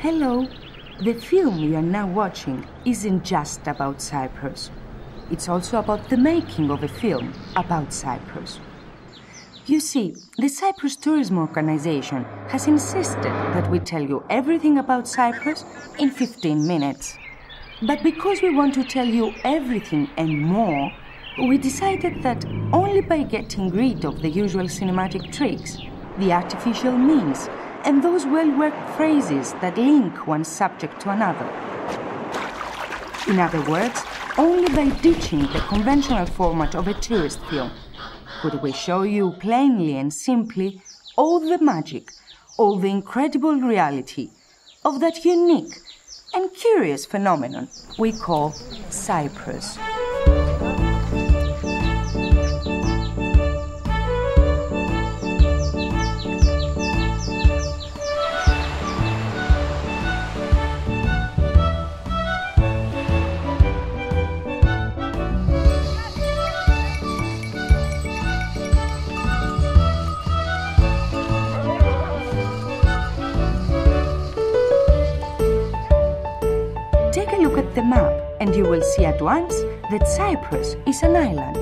Hello. The film we are now watching isn't just about Cyprus. It's also about the making of a film about Cyprus. You see, the Cyprus Tourism Organization has insisted that we tell you everything about Cyprus in 15 minutes. But because we want to tell you everything and more, we decided that only by getting rid of the usual cinematic tricks, the artificial means, and those well-worked phrases that link one subject to another. In other words, only by ditching the conventional format of a tourist film could we show you plainly and simply all the magic, all the incredible reality of that unique and curious phenomenon we call Cyprus. The map, and you will see at once that Cyprus is an island,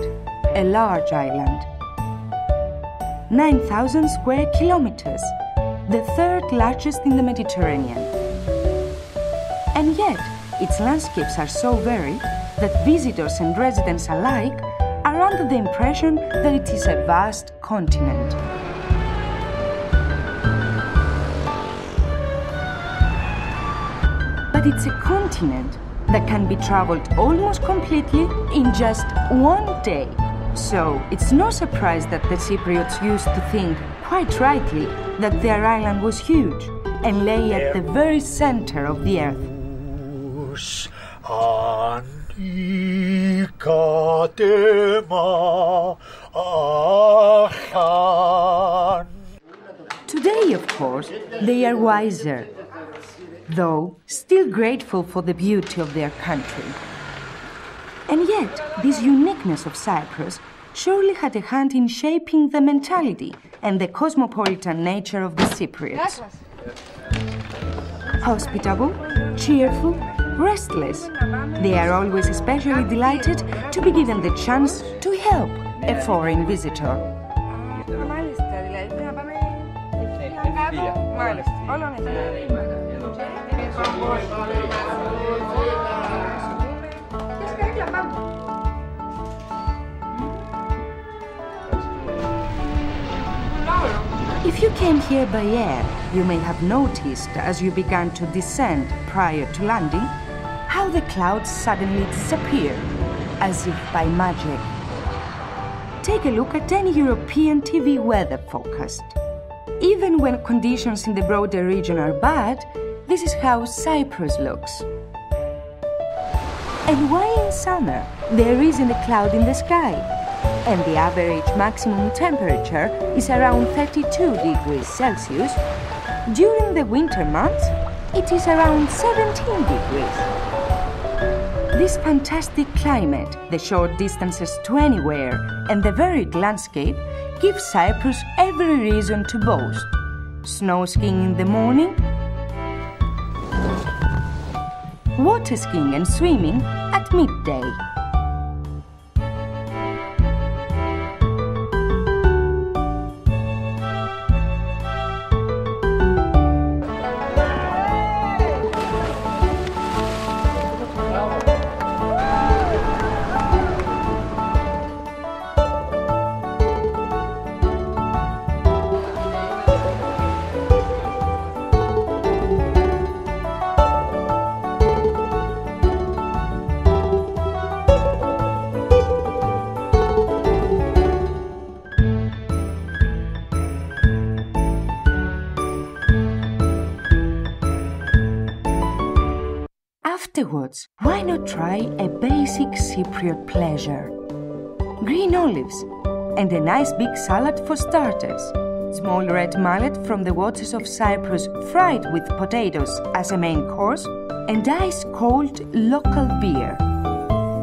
a large island. 9,000 square kilometers, the third largest in the Mediterranean. And yet, its landscapes are so varied that visitors and residents alike are under the impression that it is a vast continent. But it's a continent that can be traveled almost completely in just one day. So it's no surprise that the Cypriots used to think, quite rightly, that their island was huge and lay at the very center of the earth. Today, of course, they are wiser, though still grateful for the beauty of their country. And yet, this uniqueness of Cyprus surely had a hand in shaping the mentality and the cosmopolitan nature of the Cypriots. Hospitable, cheerful, restless, they are always especially delighted to be given the chance to help a foreign visitor. If you came here by air, you may have noticed as you began to descend prior to landing, how the clouds suddenly disappeared, as if by magic. Take a look at any European TV weather forecast. Even when conditions in the broader region are bad, this is how Cyprus looks. And why in summer there isn't a cloud in the sky, and the average maximum temperature is around 32 degrees Celsius, during the winter months it is around 17 degrees. This fantastic climate, the short distances to anywhere, and the varied landscape give Cyprus every reason to boast. Snow skiing in the morning, water skiing and swimming at midday. Afterwards, why not try a basic Cypriot pleasure? Green olives and a nice big salad for starters, small red mullet from the waters of Cyprus fried with potatoes as a main course, and ice-cold local beer.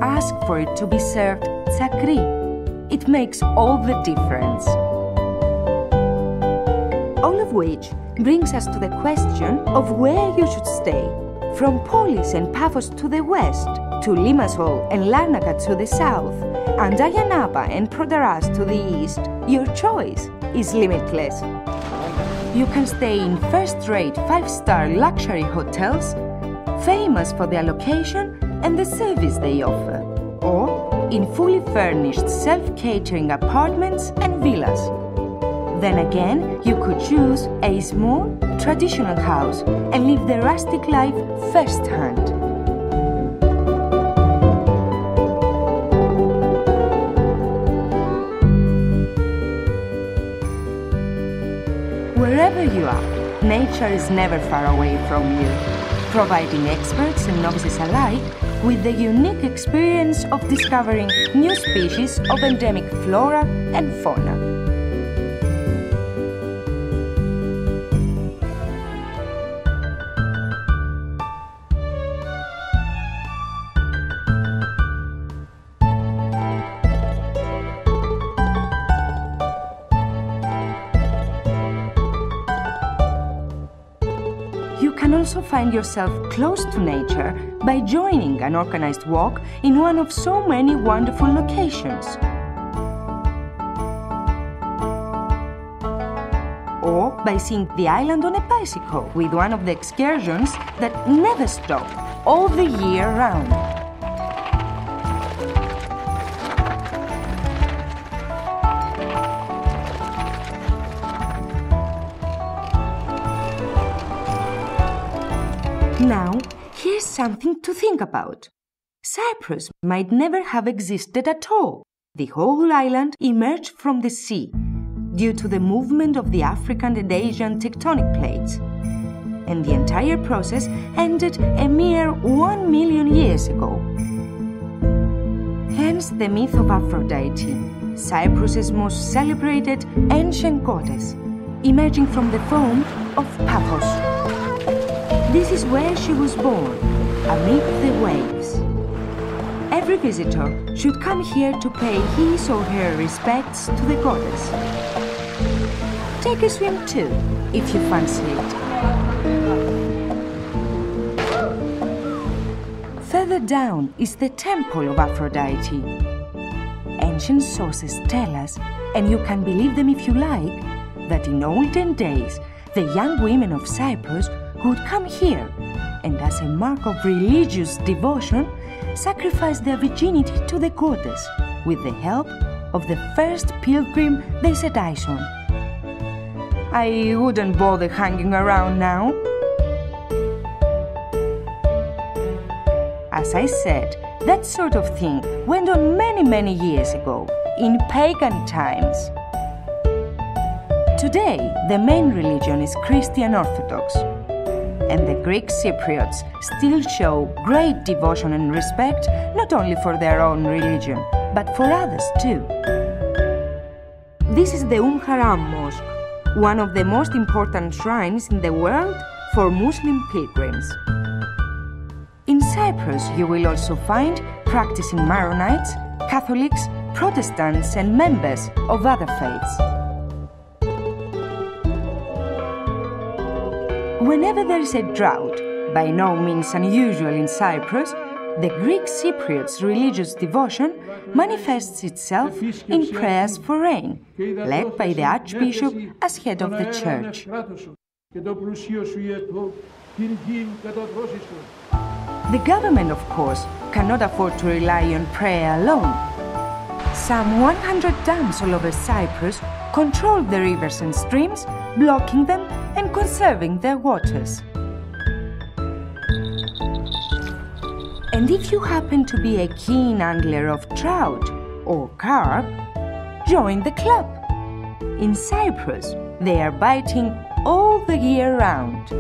Ask for it to be served tsakri. It makes all the difference. All of of which brings us to the question of where you should stay. From Polis and Paphos to the west, to Limassol and Larnaca to the south, and Ayia and Prodaras to the east, your choice is limitless. You can stay in first-rate 5-star luxury hotels, famous for their location and the service they offer, or in fully furnished self-catering apartments and villas. Then again, you could choose a small, traditional house and live the rustic life firsthand. Wherever you are, nature is never far away from you, providing experts and novices alike with the unique experience of discovering new species of endemic flora and fauna. You can also find yourself close to nature by joining an organized walk in one of so many wonderful locations. Or by seeing the island on a bicycle with one of the excursions that never stop all the year round. Now, here's something to think about. Cyprus might never have existed at all. The whole island emerged from the sea due to the movement of the African and Asian tectonic plates. And the entire process ended a mere 1 million years ago. Hence the myth of Aphrodite, Cyprus's most celebrated ancient goddess, emerging from the foam of Paphos. This is where she was born, amid the waves. Every visitor should come here to pay his or her respects to the goddess. Take a swim too, if you fancy it. Further down is the temple of Aphrodite. Ancient sources tell us, and you can believe them if you like, that in olden days, the young women of Cyprus would come here and, as a mark of religious devotion, sacrifice their virginity to the goddess with the help of the first pilgrim they set eyes on. I wouldn't bother hanging around now. As I said, that sort of thing went on many years ago, in pagan times. Today, the main religion is Christian Orthodox, and the Greek Cypriots still show great devotion and respect not only for their own religion, but for others too. This is the Haram Mosque, one of the most important shrines in the world for Muslim pilgrims. In Cyprus, you will also find practicing Maronites, Catholics, Protestants, and members of other faiths. Whenever there is a drought, by no means unusual in Cyprus, the Greek Cypriots' religious devotion manifests itself in prayers for rain, led by the Archbishop as head of the church. The government, of course, cannot afford to rely on prayer alone. Some 100 dams all over Cyprus control the rivers and streams, blocking them and conserving their waters. And if you happen to be a keen angler of trout or carp, join the club. In Cyprus, they are biting all the year round.